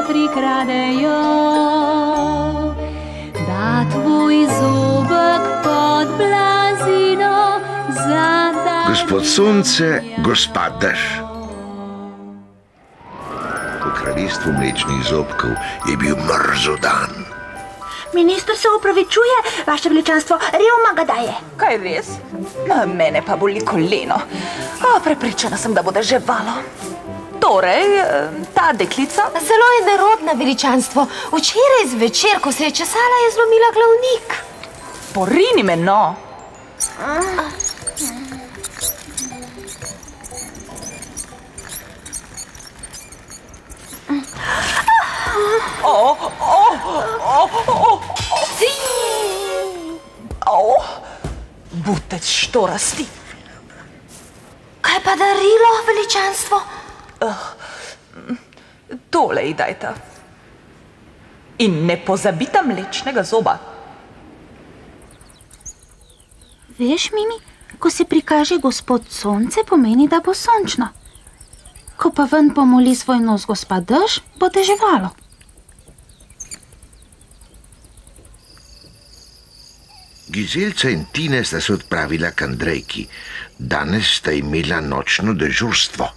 prikradejo, da tvoj zobek pod blazino zada. Gospod Sonce, gospa Dež. V kraljestvu mlečnih zobkov je bil mrzel dan. Minister se opravičuje, vaše veličanstvo, revma ga daje. Kaj res? Mene pa boli koleno. Prepričana sem, da bo deževalo. Torej, ta deklica... Zelo je nerodna, veličanstvo. Včeraj zvečer, ko se je česala, je zlomila glavnik. Porini me, no. Butec štorasti. Kaj pa darilo, veličanstvo? Tole ji dajta. In ne pozabita mlečnega zoba. Veš, Mimi, ko se prikaže gospod Sonce, pomeni, da bo sončno. Ko pa ven pomoli svoj nos gospa Dež, bo deževalo. Gizelca in Tine sta se odpravila k Andrejki. Danes sta imela nočno dežurstvo.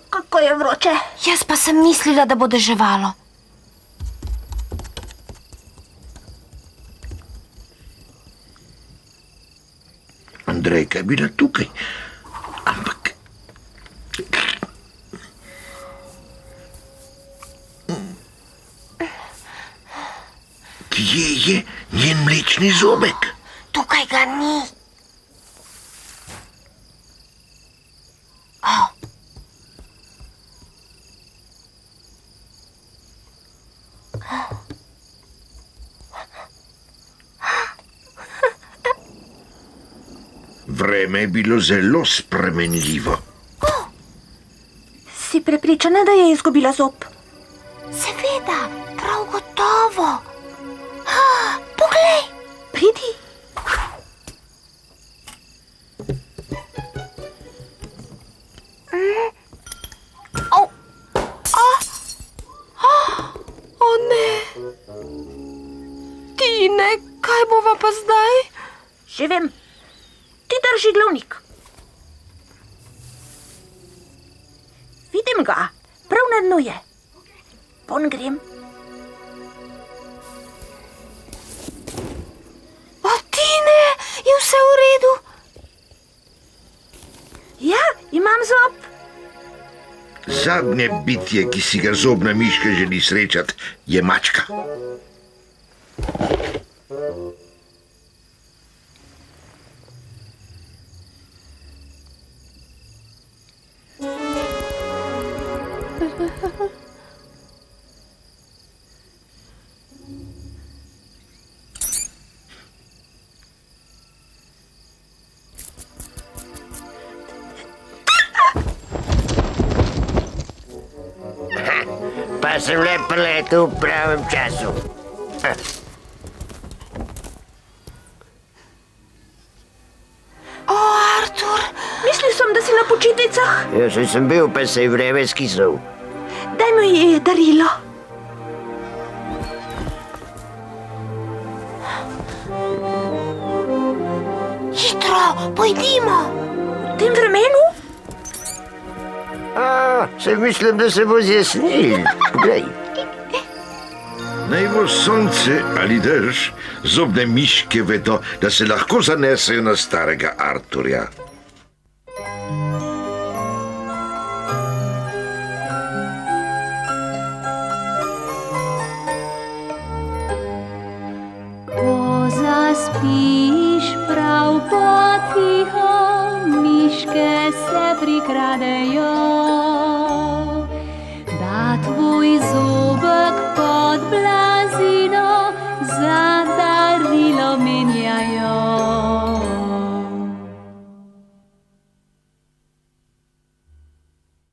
Kako je vroče. Jaz pa sem mislila, da bo deževalo. Andrejka je bila tukaj, ampak... Kje je njen mlečni zobek? Tukaj ga ni. Vreme je bilo zelo spremenljivo. Si prepričana, da je izgubila zob? Seveda, prav gotovo. Poglej. Pridi. O ne. Tine, kaj bova pa zdaj? Že vem. Ti drži glavnik. Vidim ga, prav na dnu je. Pon grem. O, Tine, je vse v redu? Ja, imam zob. Zadnje bitje, ki si ga zobna miška želi srečati, je mačka. Pa sem le priletel v pravem času. O, Artur. Mislil sem, da si na počitnicah. Jaz sem bil, pa se je vreme skisnil. Daj mi darilo. Hitro, pojdimo. V tem vremenu? Se mislim, da se bo zjasnil. Poglej. Naj bo sonce ali dež, zobne miške vedo, da se lahko zanesejo na starega Arturja. Ko zaspiš prav potiho, miške se prikradejo, da tvoj zobek pod blazino za darilo menjajo.